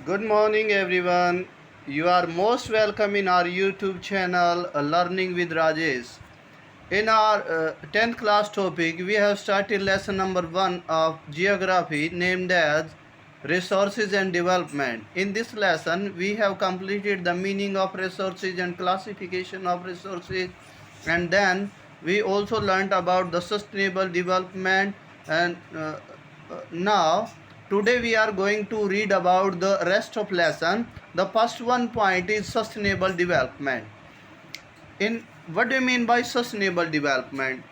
Good morning, everyone. You are most welcome in our YouTube channel, Learning with Rajesh. In our 10th class topic, we have started lesson number 1 of geography named as Resources and Development. In this lesson, we have completed the meaning of resources and classification of resources, and then we also learned about the sustainable development. And now today we are going to read about the rest of lesson. The first one point is sustainable development. In what do you mean by sustainable development?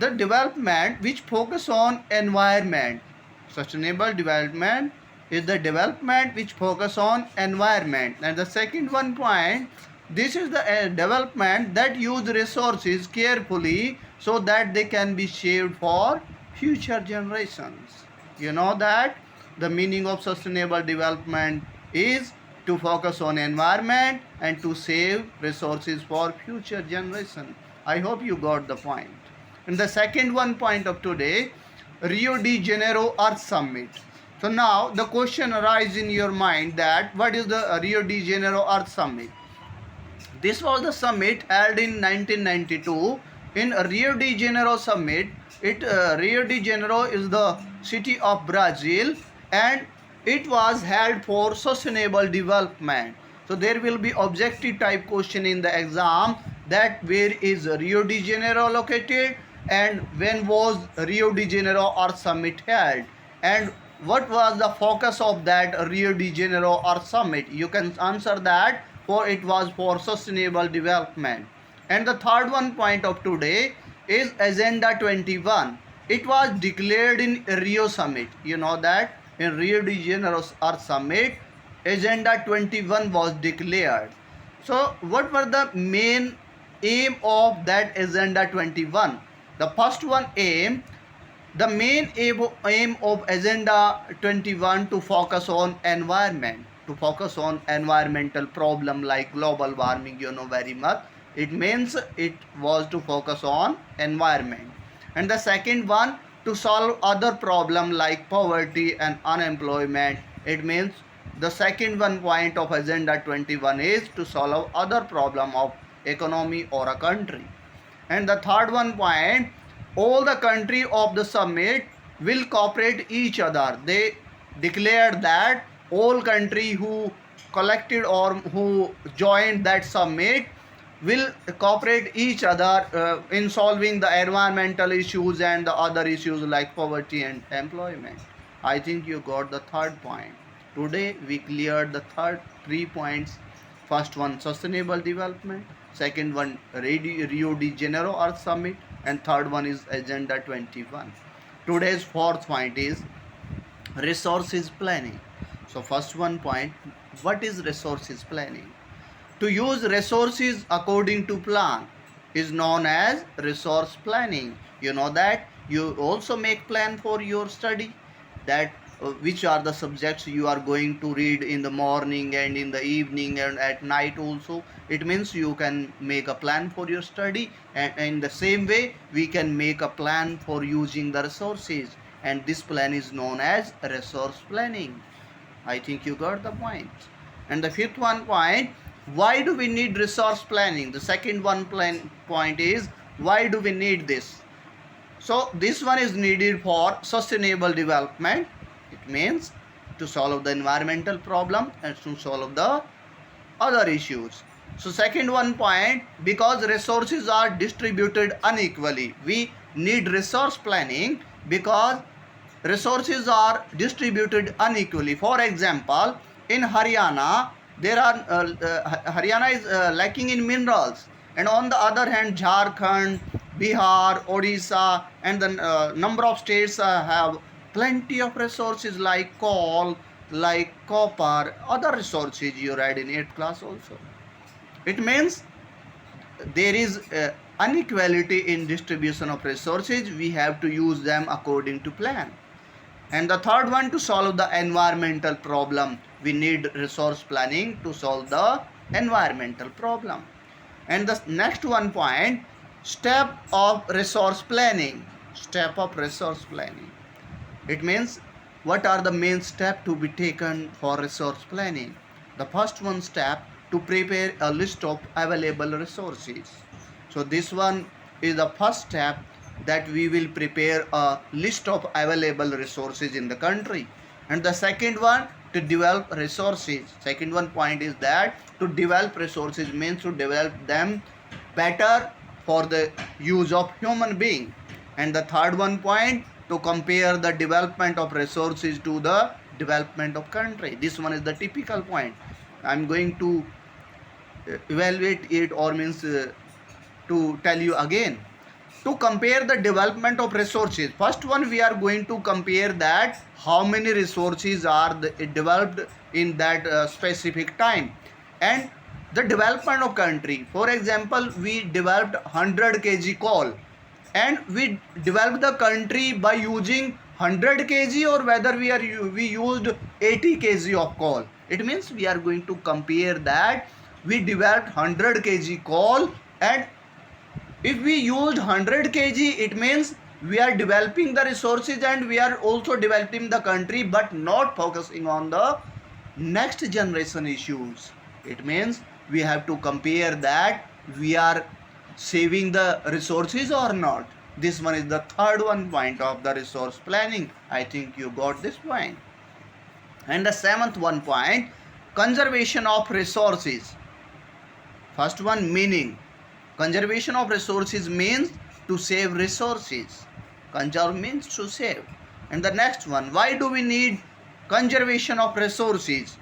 The development which focus on environment. Sustainable development is the development which focus on environment. And the second one point, this is the development that use resources carefully so that they can be saved for future generations. You know that the meaning of sustainable development is to focus on environment and to save resources for future generation. I hope you got the point. And the second one point of today, Rio de Janeiro Earth Summit. So now the question arises in your mind that what is the Rio de Janeiro Earth Summit? This was the summit held in 1992 in Rio de Janeiro summit. Rio de Janeiro is the city of Brazil, and it was held for sustainable development. So there will be objective type question in the exam that where is Rio de Janeiro located and when was Rio de Janeiro Earth Summit held and what was the focus of that Rio de Janeiro Earth Summit. You can answer that for it was for sustainable development. And the third one point of today is Agenda 21. It was declared in Rio Summit. You know that in Rio de Janeiro Earth Summit, Agenda 21 was declared. So what were the main aim of that Agenda 21? The first one aim, the main aim of Agenda 21 to focus on environment, to focus on environmental problem like global warming, you know very much. It means it was to focus on environment. And the second one, to solve other problem like poverty and unemployment. It means the second one point of Agenda 21 is to solve other problem of economy or a country. And the third one point, all the country of the summit will cooperate each other. They declared that all country who collected or who joined that summit will cooperate each other in solving the environmental issues and the other issues like poverty and employment. I think you got the third point. Today we cleared the third 3 points. First one, sustainable development. Second one, Rio de Janeiro Earth Summit. And third one is Agenda 21. Today's fourth point is resources planning. So first one point, what is resources planning? To use resources according to plan is known as resource planning. You know that you also make plan for your study, that which are the subjects you are going to read in the morning and in the evening and at night also. It means you can make a plan for your study, and in the same way we can make a plan for using the resources, and this plan is known as resource planning. I think you got the point. And the fifth one point, why do we need resource planning? The second one point is why do we need this? So this one is needed for sustainable development. It means to solve the environmental problem and to solve the other issues. So second one point, because resources are distributed unequally. We need resource planning because resources are distributed unequally. For example, in Haryana, Haryana is lacking in minerals, and on the other hand, Jharkhand, Bihar, Odisha, and the number of states have plenty of resources like coal, like copper, other resources you read in 8th class also. It means there is inequality in distribution of resources. We have to use them according to plan. And the third one, to solve the environmental problem, we need resource planning to solve the environmental problem. And the next one point, step of resource planning. Step of resource planning. It means what are the main steps to be taken for resource planning? The first one step, to prepare a list of available resources. So this one is the first step, that we will prepare a list of available resources in the country. And the second one, to develop resources. Second one point is that to develop resources means to develop them better for the use of human being. And the third one point, to compare the development of resources to the development of country. This one is the typical point. I'm going to evaluate it, or means to tell you again. To compare the development of resources, first one we are going to compare that how many resources are developed in that specific time, and the development of country. For example, we developed 100 kg coal, and we developed the country by using 100 kg, or whether we used 80 kg of coal. It means we are going to compare that we developed 100 kg coal, and if we used 100 kg, it means we are developing the resources and we are also developing the country, but not focusing on the next generation issues. It means we have to compare that we are saving the resources or not. This one is the third one point of the resource planning. I think you got this point. And the seventh one point, conservation of resources. First one, meaning. Conservation of resources means to save resources. Conserve means to save. And the next one, why do we need conservation of resources?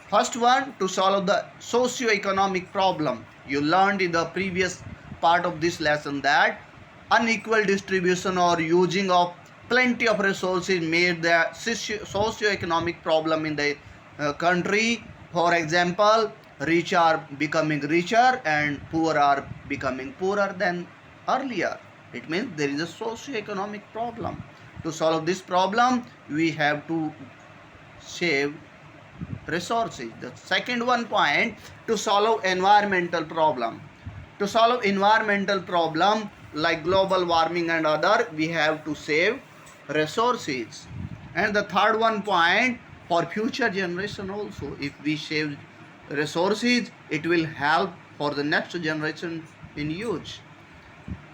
First one, to solve the socio-economic problem. You learned in the previous part of this lesson that unequal distribution or using of plenty of resources made the socio-economic problem in the country. For example, rich are becoming richer and poor are becoming poorer than earlier. It means there is a socio-economic problem. To solve this problem, we have to save resources. The second one point, to solve environmental problem. To solve environmental problem like global warming and other, we have to save resources. And the third one point, for future generation also, if we save resources, it will help for the next generation in use.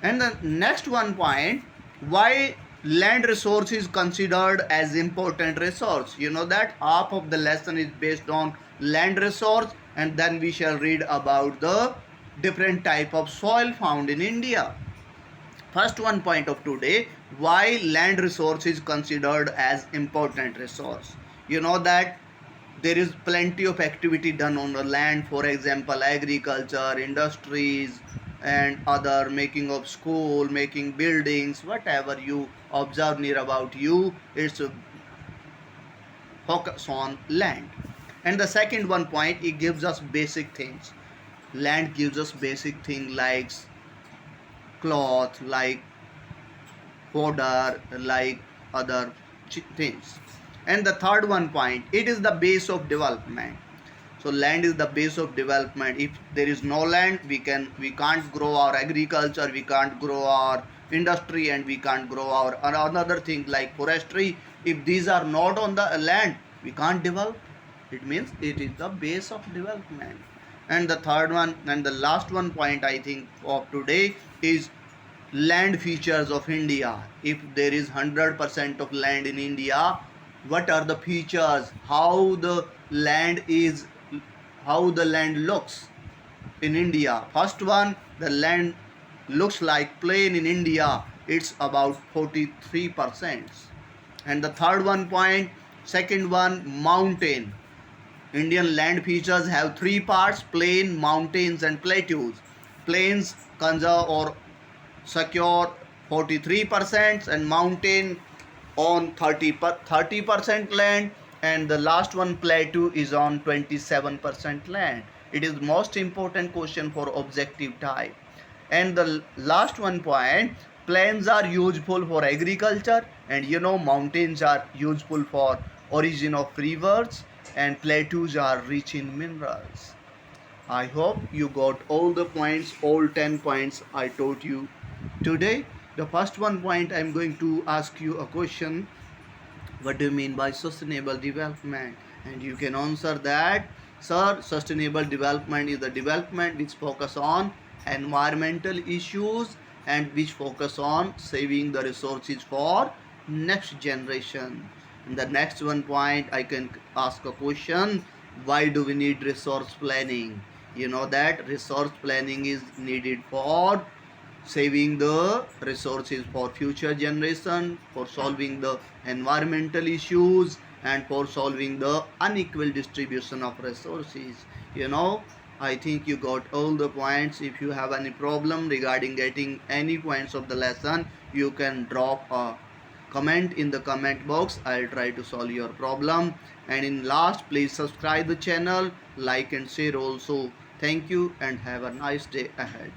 And the next one point, why land resource is considered as important resource. You know that half of the lesson is based on land resource, and then we shall read about the different type of soil found in India. First one point of today, why land resource is considered as important resource. You know that there is plenty of activity done on the land. For example, agriculture, industries, and other, making of school, making buildings, whatever you observe near about you, it's a focus on land. And the second one point, it gives us basic things. Land gives us basic things like cloth, like fodder, like other things. And the third one point, it is the base of development. So land is the base of development. If there is no land, we can't grow our agriculture, we can't grow our industry, and we can't grow our another thing like forestry. If these are not on the land, we can't develop. It means it is the base of development. And the third one and the last one point, I think, of today is land features of India. If there is 100% of land in India, what are the features, how the land looks in India. First one, the land looks like plain in India, it's about 43%. And the third one point, second one, mountain. Indian land features have three parts: plain, mountains, and plateaus. Plains conserve or secure 43%, and mountain on 30% land, and the last one, plateau, is on 27% land. It is most important question for objective type. And the last one point, plains are useful for agriculture, and mountains are useful for origin of rivers, and plateaus are rich in minerals. I hope you got all the points, all 10 points I taught you today. The first one point, I'm going to ask you a question. what do you mean by sustainable development? And you can answer that, sir, sustainable development is the development which focus on environmental issues and which focus on saving the resources for next generation. And the next one point, I can ask a question, why do we need resource planning? You know that resource planning is needed for saving the resources for future generation, for solving the environmental issues, and for solving the unequal distribution of resources. You know, I think you got all the points. If you have any problem regarding getting any points of the lesson, you can drop a comment in the comment box. I'll try to solve your problem. And in last, please subscribe the channel, like and share also. Thank you and have a nice day ahead.